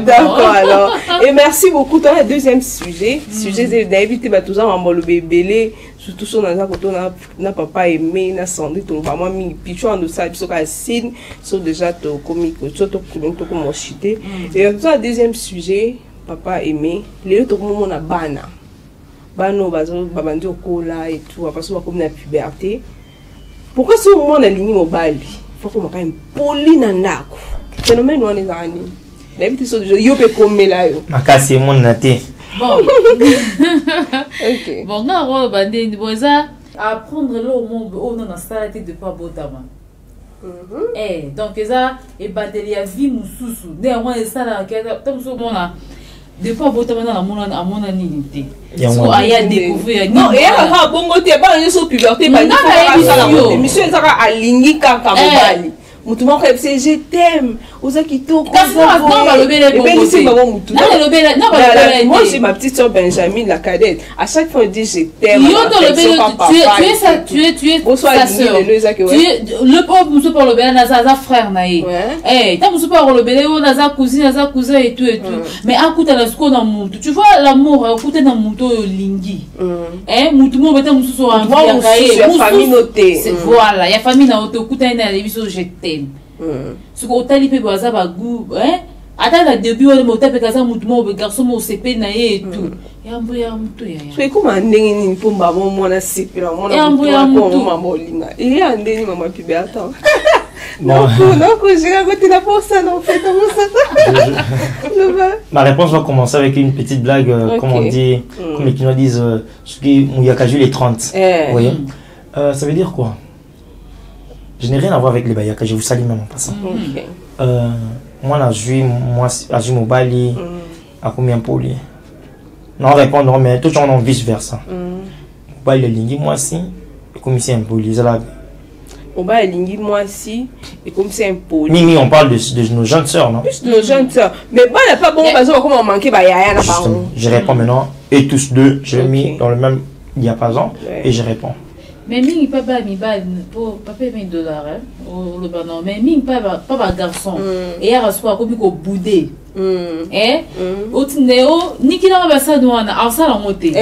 d'accord, alors. Et merci beaucoup. Dans le deuxième sujet, sujet d'inviter tout ça, on le bébé, surtout sur n'a papa aimé, n'a senti ton maman, mi pichon de ça, puis signe, sont déjà ton comique, surtout pour mon chité. Et dans le deuxième sujet, papa aimé, les autres moments na bana. Bano, babandi au cola et tout, parce qu'on va comme la puberté. Pourquoi ce moment on a ligne mobile? Il faut qu'on ait un poli nanako. Phénomène on est en ligne. D'habitude c'est déjà yo peut comme là yo. Makasi mon naté. Bon. OK. Bon na ro bande boza apprendre là au monde on a ça de pas botama. Donc ça et batterie à vie mususu. Néanmoins ça là comme ça on a des fois bota maintenant à mon anité Ya so aya découvrir non et aka bongo te ba nyo so puberté ba nyo émission ezaka alingi kaka mobali mutu moko ebise je t'aime oza kitoko non balobele bongo te non balobele non balobele moi j'ai ma petite soeur Benjamin la cadette à chaque fois on dit je t'aime yo tu es sa sœur le pauvre muso pour lobele naza frère nae eh ta muso pour lobele o naza cousin et tout mais akuta la sko na mutu tu vois l'amour akuta na mutu lingi mutu mo beta muso so envie ya famille notée voilà ya famille na oto kuta na biso je t'aime ce que tu as baza ba goût attends le début on m'a tapé kaza mutu mo garçon mo CP na et tout ya mutu ya so comment ndenge ni pomba mo mona CP la mona ya mutu mama olinga et andeni mama pibe attends non je raconte la pour ça non fait comme ça ma réponse va commencer avec une petite blague comme on dit comme les Chinois disent ce qui Muyakaju les 30 vous voyez ça veut dire quoi? Je n'ai rien à voir avec les Bayaka, je vous salue même en passant. Moi, je suis mobile, à combien pour lui? Non, répondre, mais tout le monde vice versa. Mobile, le lingi, moi aussi, et comme c'est un poli, c'est là. Mobile, le lingi, moi aussi, et comme c'est un poli. Mimi, on parle de nos jeunes sœurs, non? Plus de nos jeunes sœurs. Mais bon, il n'y a pas bon, parce que comment on manquait, bah, il y a je réponds maintenant, et tous deux, je l'ai mis dans le même diapason, et je réponds. Mais mingi papa mi ba pour papa $1000 au le banon mais mingi papa garçon et ya reçoit comme ko boudé otineo nikila ba sa douana asala ngote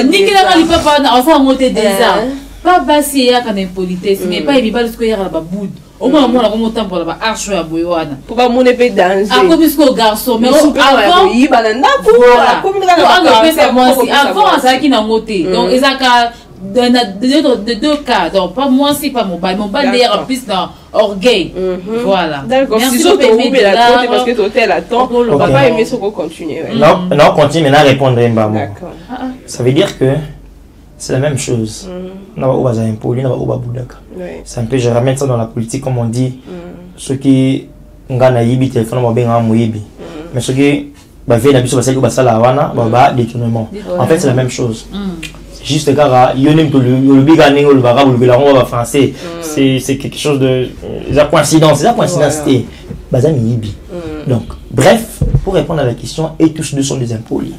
nikila li papa na asala ngote déjà papa si ya kana politesse mais pas il ba ce que ya ba boud au moins moi comme temps pour ba arche ya boywana pour pas mon épée danger a comme ce garçon mais avant il ba na comme avant ça qui na ngote donc ezaka de deux cas, donc pas moi si pas mon bail d'ailleurs en plus dans orgueil. Voilà. D'accord. Si vous avez la côté parce que l'hôtel attend, on va pas aimer ce qu'on continue. Non, continue maintenant répondre. D'accord. Ça veut dire que c'est la même chose. C'est un peu, je ramène ça dans la politique comme on dit. Ceux qui ont un téléphone, mais ceux qui détournement. En fait, c'est la même chose. Juste car français, c'est quelque chose de la coïncidence, donc bref, pour répondre à la question, et tous deux sont des impolis.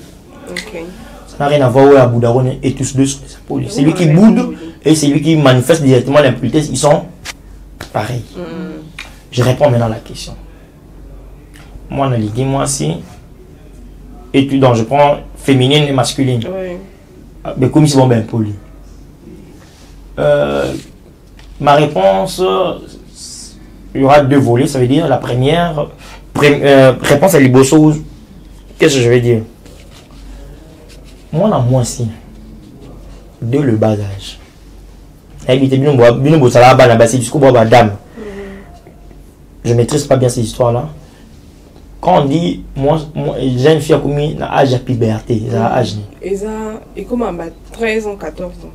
Ça n'a rien à voir avec Boudaron, et tous deux sont des impolis. C'est lui qui boude et c'est lui qui manifeste directement l'impolitesse, ils sont pareils. Je réponds maintenant à la question. Moi on a ligué moi aussi, et puis donc je prends féminine et masculine. Mais comme ils sont bien polis. Ma réponse, il y aura deux volets, ça veut dire la première réponse à l'Ibosso. Qu'est-ce que je vais dire? Moi, dans moi aussi, de le bas âge. Je ne maîtrise pas bien ces histoires-là. Quand on dit, moi j'ai une fille à combien d'âge à puberté, et comment 13 ans, 14 ans.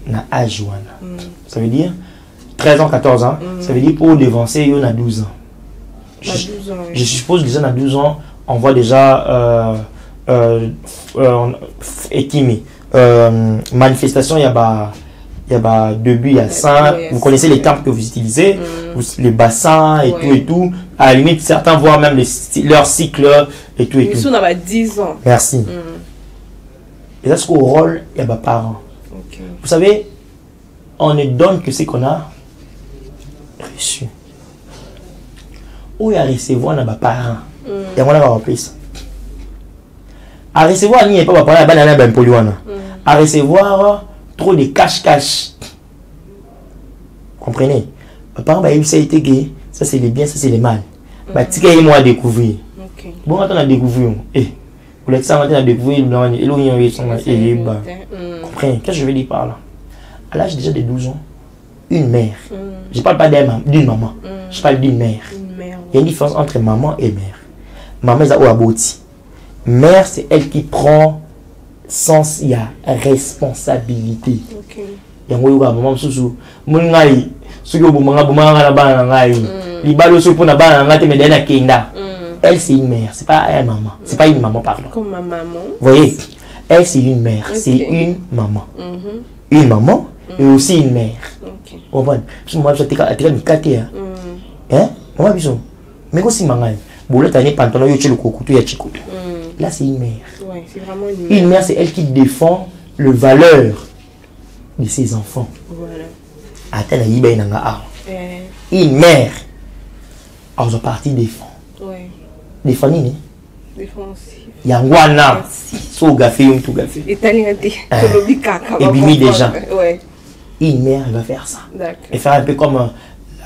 Na âge ça veut dire 13 ans, 14 ans, ça veut dire pour devancer, il y a 12 ans. Je suppose que déjà à 12 ans, on voit déjà étimé. Manifestation, il y a début, il y a ça. Vous connaissez les termes que vous utilisez, les bassins et tout. À la limite, certains voient même leur cycle et tout. Nous sommes à 10 ans. Merci. Et là, c'est au rôle, il y a des parents. Vous savez, on ne donne que ce qu'on a reçu. Où il y a recevoir des parents. Il y a un plus. À recevoir, il n'y a pas de parents, à recevoir trop de cash-cash. Comprenez? Papa, ça a été gay. Ça c'est les biens, ça c'est les mal. Bah, tu as moi à découvrir. Bon, on a découvert. Vous l'êtes ça, on a découvert. Comprenez? Qu'est-ce que je veux dire par là? À l'âge déjà de 12 ans, une mère. Je ne parle pas d'une maman. Je parle d'une mère. Il y a une différence entre maman et mère. Maman, c'est à Boti. Mère, c'est elle qui prend sens, il y a responsabilité. Il y a un maman sous elle c'est une mère, c'est pas une maman. C'est pas une maman, pardon. Comme ma maman. Vous voyez, elle c'est une mère, c'est une maman. Une maman et aussi une mère. Vous comprenez? Parce que moi, je suis un caté. Hein? Moi, je suis mais aussi mangal. Bon, là, tu as un pantalon, tu as le couteau, tu as là, c'est une mère. Ouais, c'est vraiment une mère. Une mère, c'est elle qui défend le valeur de ses enfants. Voilà. Attends, une mère. Alors, je parti défend. Ouais. Défend, ni? Défensif. Yangwana. So gafé, tout gafé. Et bimi déjà. Ouais. Une mère, elle va faire ça. D'accord. Et faire un peu comme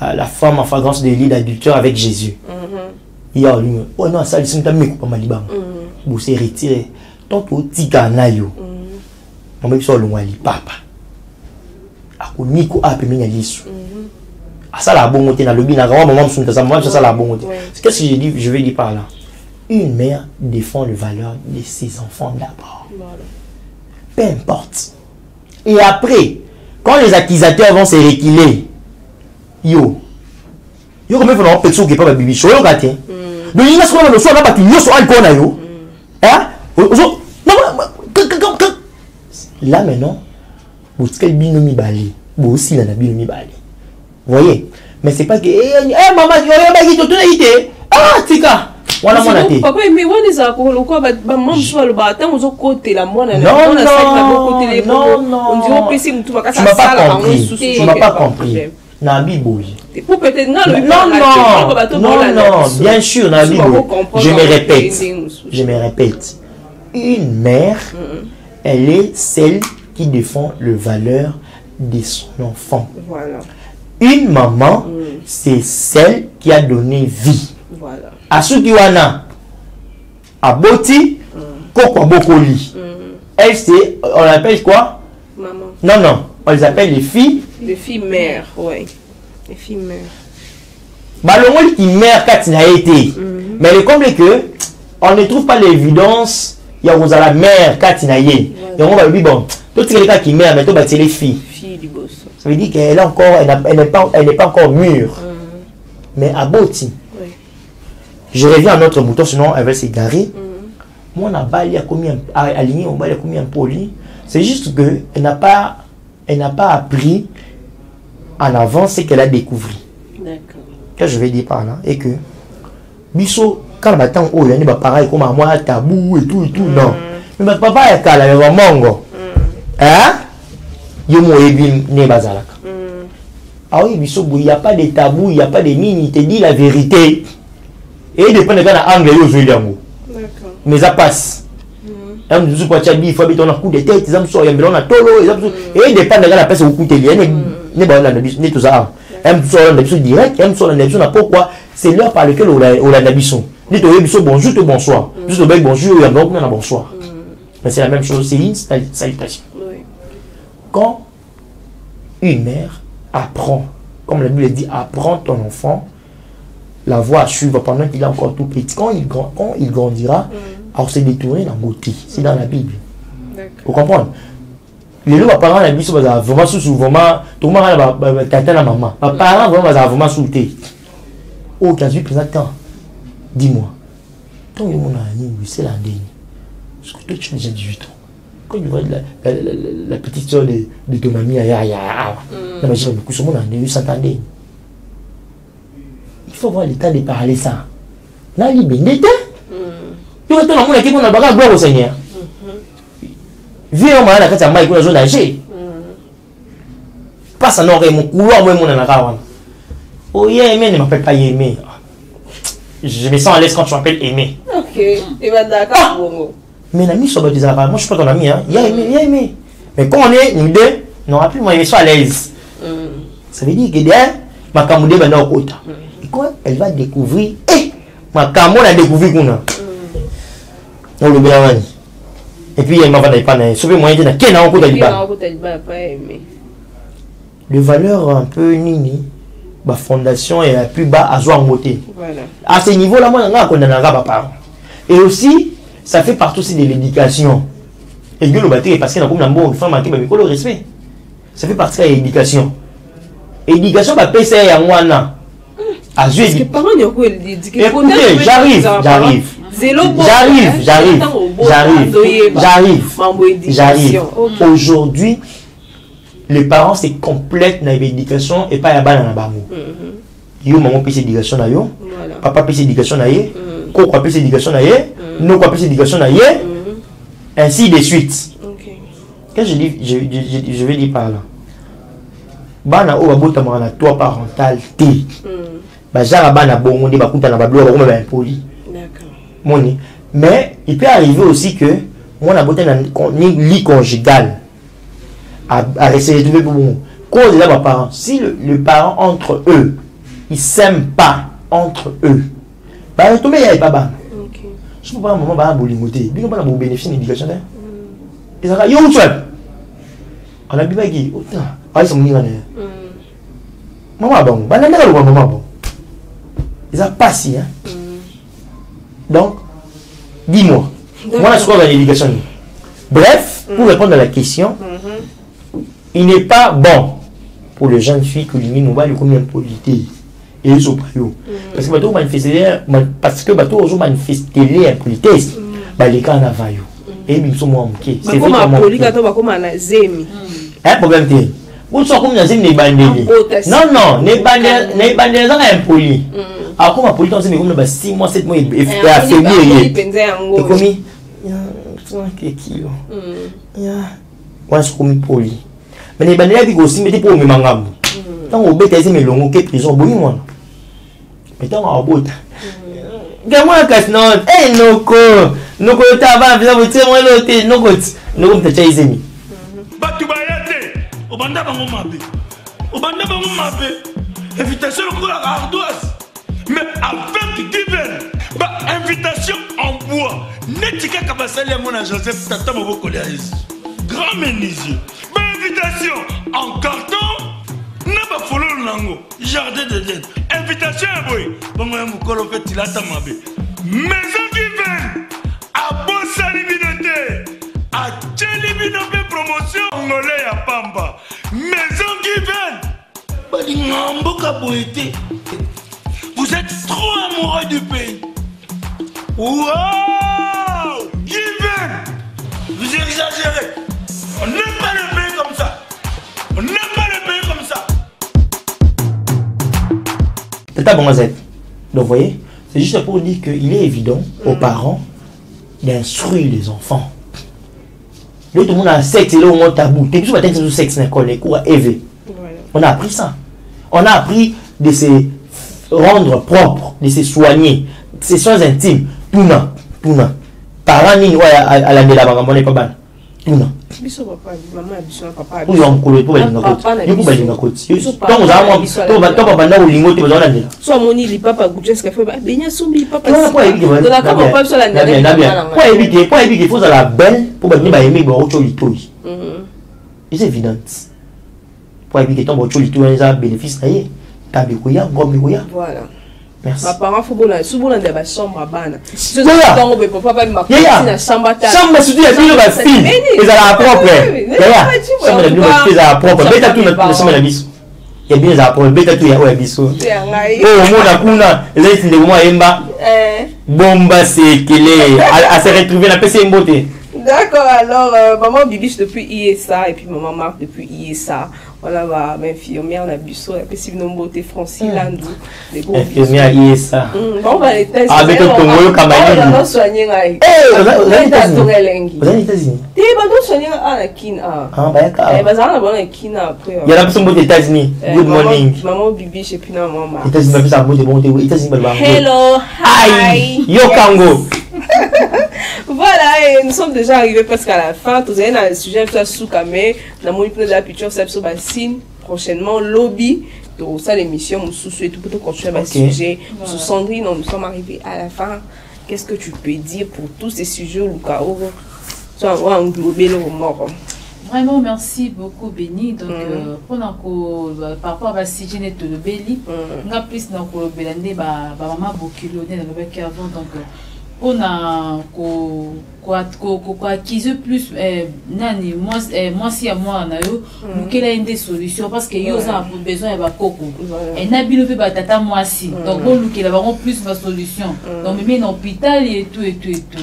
la femme en flagrance de lit d'adultère avec Jésus. Il y a lui, oh non, ça, ils sont mis pour Malibam. Vous s'est retiré. Tant que tika na yo. On va sur le wali papa. Ako niko a pe menya lisu. Ah ça la bonne na lobi na grand maman sunta ça moi ça la bonne. Qu'est-ce que je dis, je vais dire par là? Une mère défend les valeurs de ses enfants d'abord. Voilà. Peu importe. Et après, quand les accusateurs vont se reculer, yo comme il faut avoir personne qui n'est pas bibi show yo gâté. Donc il y a ce qu'on a le soir là parce que yo so alcool na yo. Hein? Là maintenant, vous êtes binomi balé. Vous aussi là binomi balé. Vous voyez? Mais c'est pas que maman, tu as été. Ah, tika. Voilà mon athée. Papa, mais on est à quoi? Maman, je vais le battre. On va côté la moine. Non, tu m'as pas compris. Tu m'as pas compris. Nabi Boui. Non, bien sûr, Nabi Boui. Je me répète. Une mère, elle est celle qui défend le valeur de son enfant. Voilà. Une maman, c'est celle qui a donné vie. Voilà. Asukiwana, Aboti, Koko Bokoli. Elle, c'est, on l'appelle quoi? Maman. Non, on les appelle les filles. Les filles mères, oui. Les filles mères. Balongo qui mère quand il a été. Mais le comble est que, on ne trouve pas l'évidence, il y a la mère quand il a été. Et on va dire, bon, tout les cas qui mère, mais tout c'est les filles. Filles du boss. Ça veut dire qu'elle n'est pas encore mûre. Mais Aboti. Je reviens à notre mouton, sinon elle va s'égarer. Moi, on a balayé aligné, on a balayé combien poli. C'est juste qu'elle n'a pas appris en avant ce qu'elle a découvert. D'accord. Qu'est-ce que je vais dire par là? Et que, biso, quand on attend, il y a des pareils comme moi, tabou et tout, non. Mais papa, il y a un mango. Hein? Il y a ah oui, biso, il n'y a pas de tabou, il n'y a pas de mine, il te dit la vérité. Et il dépend de l'anglais aujourd'hui. D'accord. Mais ça passe. Et il faut habiter un coup de tête, et il dépend de la personne qui est tout ça. Pourquoi? C'est l'heure par laquelle on a l'habitude. Dites bonjour, bonsoir. Juste bonjour, bonsoir. Mais c'est la même chose, c'est une salutation. Quand une mère apprend, comme la Bible dit, apprends ton enfant, la voie à suivre pendant qu'il est encore tout petit. Quand il grandira, alors c'est détourné dans la beauté. C'est dans la Bible. Vous comprenez? Les deux parents, la Bible, c'est vraiment souvent, tout le monde a la maman. Les parents, vraiment sauté. Oh, tu as vu présentant. Dis-moi. Ton mon ami, c'est l'année. Parce que toi, tu as déjà 18 ans. Quand tu vois la petite soeur de ton ami, il s'entendait. Il faut voir le temps de parler ça. Là, il est bien. Tu vois, tout le monde qui a gloire au Seigneur. Viens, on m'a dit que tu as zone d'âge. Passe en oreille, mon couloir, moi, mon anaran. Oh, Yémé ne m'appelle pas Yémé. Je me sens à l'aise quand tu m'appelles Aimé. Ok, et bien d'accord. Mais l'ami sur des arabes, moi je suis pas ton ami, hein. Yémé. Mais quand on est nous deux, non, plus moi, je suis à l'aise. Ça veut dire que derrière, ma camoudé va dans le côté. Et quoi? Elle va découvrir. Ma camoudé a découvert qu'on a. On le bien. Et puis il m'a pas d'ailleurs. Sauf moyen de quel an côté de valeur un peu nini. Ma fondation est plus bas à jouer en moté. À ce niveau-là, moi, on a pas. Et aussi, ça fait partie aussi de l'éducation. Et le bâtiment parce qu'il y a une bonne femme qui le respect. Ça fait partie de l'éducation. Éducation, bah, PC à moi, Écoutez, j'arrive. Aujourd'hui, les parents c'est complète dans l'éducation et pas la balle dans la bamou. Yo maman peut éducation na yo, papa peut éducation na yé, coco peut éducation na yé, nous peut éducation na yé, ainsi de suite. Qu'est-ce que je vais dire par là? Bana o babota mwana toi parental té. Bajara bana bongo de bakuta na bablo ba ba impoli. D'accord. Moni. Mais il peut arriver aussi que on a boté dans lit conjugal à rester de bon. Cause là parents, si le parent entre eux, ils s'aiment pas entre eux. Bah tout mais y a pas ban. OK. Je peux pas maman ba bolingoté. Bien pas bon bénéfice d'éducation là. Et ça yo tu on a bien qui autant. Ah ils sont venus là. Maman bon, banana le maman bon. Ils ont passé hein. Donc dis-moi. Moi, je crois dans l'éducation. Bref, pour répondre à la question, il n'est pas bon pour les jeunes filles que l'on va le combien de politique et ils sont pas yo. Parce que bateau manifester les impolitesse, les cas en avant yo. Et ils sont moins ok. C'est vraiment comme un zemi. Un problème t'es. Vous sont comme un zemi bandeli. Non, les bandeli sont impolis. Alors comme un politique c'est comme 6 mois 7 mois et affaibli. Et comme on se commis poli. Mais les bandits qui aussi mettaient pour me mangam. Tant au bête c'est mes longs que prison boni moi. Mais tant au bout. Gamin casse non. Eh noko ta va faire vous tirer moi l'autre noko te chaise mi. Batu bayate obanda bango mabe. Invitation pour la ardoise. Mais avec divers invitation en bois. Netika Kabasali à mon Joseph Tata Moboko grand menuisier. Invitation en carton. N'a pas follow lango. Jardin de l'aide. Invitation à boy. Bon, moi, vous collez fait la tamabe. Maison vivante. À Bossa Libinoté. À Tchelibinoté promotion. Angolais à Pamba. Maison vivante. Badingambo Kaboete. Vous êtes trop amoureux du pays. Wow! Given! Vous exagérez. On n'aime pas le pays comme ça. Tata Bonazette. Donc vous voyez, c'est juste pour dire qu'il est évident aux parents d'instruire les enfants. Là, tout le monde a un sexe et là, on a un tabou. T'es plus matin sur le sexe, les cours à élever. On a appris ça. On a appris de se rendre propre, de se soigner, ses soins intimes. Tout non. Parents ni à la de la banque, on n'est pas ban. Tout non. C'est évident. Pour éviter ton bénéfice, voilà. Merci. Ma parent faut bon souvent dans la chambre à bana. C'est ça. Papa ma na chambre ta. Chambre surtout il y a plus de fille. Ils à la propre. Chambre de nous ils à la propre. Beta tout na chambre la biso. Il y a bien à propre. Beta tout ya o biso. Oh mona kuna, les ndé moi emba. Bomba c'est qu'il est à se retrouver la PC beauté. D'accord, alors maman Bibiche depuis ISA et puis maman Marc depuis ISA. Voilà, ma infirmière, la Busso, la possible beauté Francine Landou. Infirmière ISA. On va les tester. Avec le Congo, Cameroun. On va soigner là. Vous allez aux États-Unis. Tu vas soigner à la Kina. Ah, bah, d'accord. Après. Il y a la personne aux États-Unis. Good morning. Maman Bibiche et puis maman Marc. États-Unis, ma fille, ça va bon. États-Unis, hello, hi. Yo, Kango. Voilà, et nous sommes déjà arrivés presque à la fin. Vous avez dans le sujet de Soukame, dans mon de la picture, c'est sur Bassine. Prochainement, lobby. Donc, ça, l'émission, nous souhaitons tout pour continuer le sujet. Sous Sandrine, nous sommes arrivés à la fin. Qu'est-ce que tu peux dire pour tous ces sujets, Lucas? On va englober le mort. Vraiment, merci beaucoup, Béni. Donc, par rapport à la sujet de Béli, on a plus dans le Bélandé, maman Bokilo, on a avant. Donc, on a acquise plus nani moi si à moi na yo quelle est une des solutions parce que yo a besoin de coco et na bino pe batata moi si donc on look il va plus ma solution donc même en hôpital et tout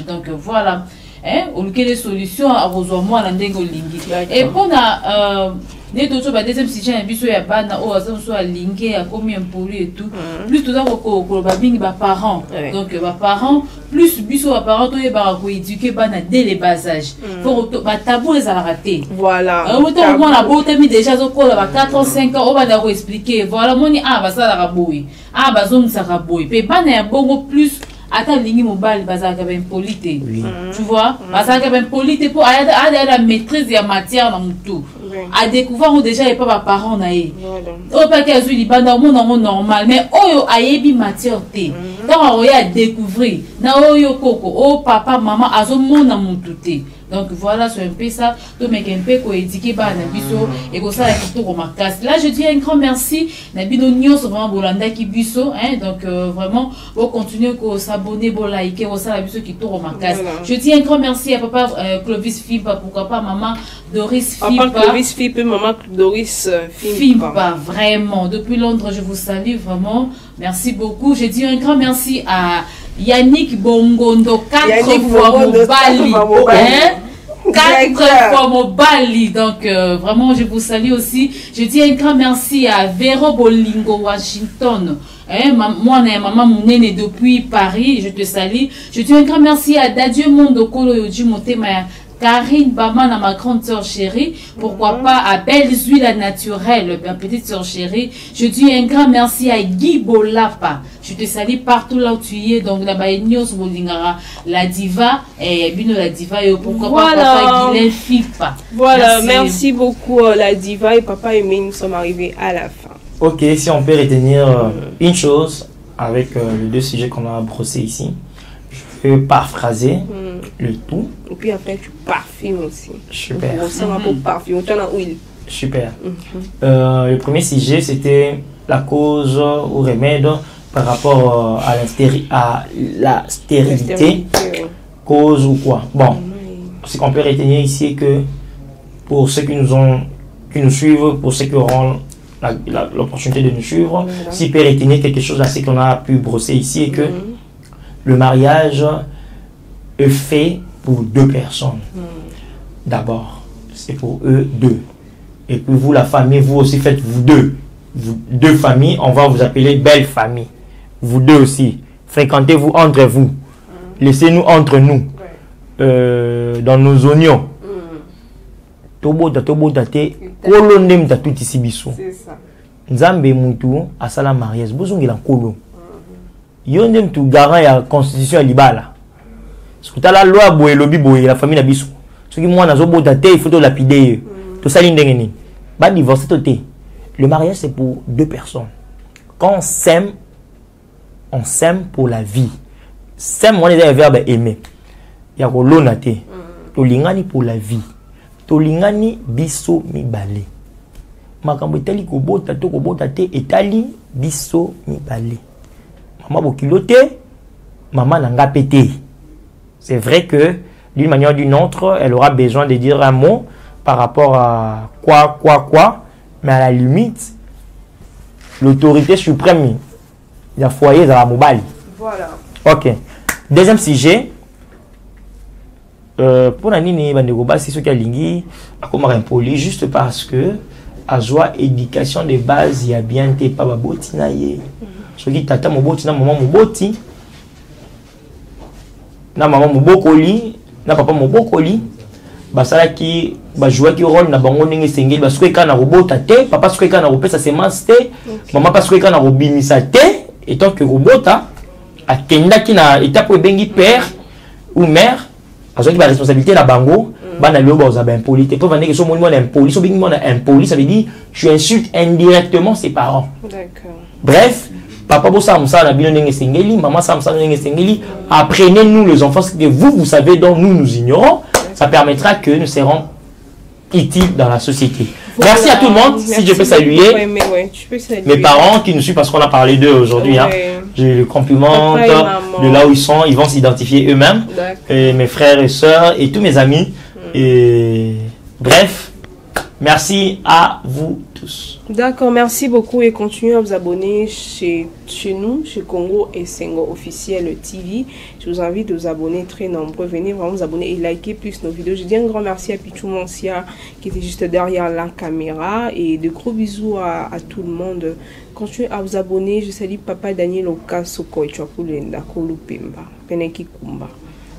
donc voilà hein on look les solutions à besoin moi na ndengo lingi et pour na né d'autres ba deuxième sujet un biso ya bana o azo so linké à combien pour lui et tout plus tout ça ko ba bingi ba parents donc ba parents plus biso ba parents to ba ko éduquer bana dès les bas âges pour ba tabou les a raté voilà autant moi la beauté mi déjà zo ko ba 4 ans 5 ans on va leur expliquer voilà moni ba ça la raboui ba zo ça raboui pe bana ya bongo plus attends lingi mobile bazaka ben polité tu vois bazaka ben polité pour la maîtrise de la matière dans tout à découvrir déjà et pas par parents naé au pas que suis libanda mon normal mais oyo ayebi matière té quand on y a découvrir na oyo koko oh papa maman azo mona montuté donc voilà c'est un peu ça to mec un peu ko éduquer ba na biso et ko ça la photo ko makas là je dis un grand merci na bino nyos vraiment bolanda ki biso hein donc vraiment on continue ko s'abonner bo liker ko ça la biso ki to ko makas je dis un grand merci à papa Clovis Fipa pourquoi pas maman Doris Fipa papa Clovis Fipa maman Doris Fipa vraiment depuis Londres je vous salue vraiment merci beaucoup je dis un grand merci à Yannick Bongondo 4 fois Mobali hein 4 fois Mobali donc vraiment je vous salue aussi je dis un grand merci à Vero Bolingo Washington hein moi maman Mounene depuis Paris je te salue je dis un grand merci à Dadieu Mondo Kolo Yoji Motema Karine Bamana, ma grande soeur chérie, pourquoi pas à Belle Huile naturelle, ma petite soeur chérie. Je dis un grand merci à Guy Bolapa. Je te salue partout là où tu es. Donc là-bas, la diva, et Bino la diva, et pourquoi pas papa Guilain Fipa. Voilà, merci beaucoup la diva et papa et nous sommes arrivés à la fin. Ok, si on peut retenir une chose avec les deux sujets qu'on a brossés ici. Je peux paraphraser le tout. Et puis après, tu parfumes aussi. Super. Super. Le premier sujet, c'était la cause ou remède par rapport à la stérilité. Cause ou quoi. Bon, ce qu'on peut retenir ici est que pour ceux qui nous suivent, pour ceux qui auront l'opportunité de nous suivre, s'ils peuvent retenir quelque chose à ce qu'on a pu brosser ici, et que le mariage est fait pour deux personnes. D'abord, c'est pour eux deux. Et puis vous, la famille, vous aussi faites vous deux. Vous, deux familles, on va vous appeler belle famille. Vous deux aussi. Fréquentez-vous entre vous. Laissez-nous entre nous. Dans nos oignons. C'est ça. Nzambe mutu asala mariage. Bozongela kolo. Yondem tu garant ya constitution ya libala. Skuta la loi boye lobi boye la famille na biso. Soki mwana zo bota te il faut to lapider. To sali ndenge ni. Ba divorcer to te. Le mariage c'est pour deux personnes. Quand on s'aime pour la vie. S'aime on est un verbe aimer. Ya ko lona te. To lingani pour la vie. To lingani biso mibale. Makambo etali ko bota to ko bota te etali biso mibale. Maman bokilote, maman n'a pété. C'est vrai que d'une manière ou d'une autre, elle aura besoin de dire un mot par rapport à quoi, mais à la limite, l'autorité suprême, il y a foyer dans la mobile. Voilà. Ok. Deuxième sujet, pour la nini bandegoba, c'est ce qu'il y a lingi, à comment impoli, juste parce que à joie éducation de base, il y a bien été pas baboti na ye. Ce qui tata moboti na maman moboti na maman mobokoli na papa mobokoli basala ki ba jouer ki rôle na bango ndenge sengeli basiko eka na robota te papa siko eka na robesa semence te maman pas siko eka na robimisa te et tant que robota akenda ki na étape bengi père ou mère azoki ba responsabilité na bango bana lio ba oza ba impoli te pour vendre que so moni mona impoli so bengi mona impoli ça veut dire tu insultes indirectement ses parents. D'accord. Bref, papa bossa amsa na bino ndenge sengeli, maman samsa ndenge sengeli, apprenez-nous les enfants ce que vous savez dont nous ignorons, ça permettra que nous serons utiles dans la société. Voilà. Merci à tout le monde. Merci. Si je peux saluer, tu peux saluer mes parents qui nous suivent parce qu'on a parlé d'eux aujourd'hui. Hein. Je les complimente de là où ils sont. Ils vont s'identifier eux-mêmes. Et mes frères et sœurs et tous mes amis. Et bref, merci à vous tous. D'accord, merci beaucoup et continuez à vous abonner chez nous, chez Congo et Sengo officiel TV. Je vous invite de vous abonner très nombreux. Venez vraiment vous abonner et liker plus nos vidéos. Je dis un grand merci à Pichou Monsia qui était juste derrière la caméra et de gros bisous à tout le monde. Continuez à vous abonner. Je salue Papa Daniel Okasoko et Chapulenda Kolupemba Peneki Kumba.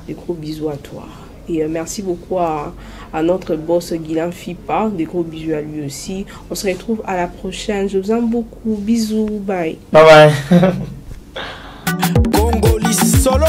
De gros bisous à toi. Et merci beaucoup à notre boss Guilain Fipa. Des gros bisous à lui aussi. On se retrouve à la prochaine. Je vous aime beaucoup. Bisous. Bye. Bye bye. Congolais solo.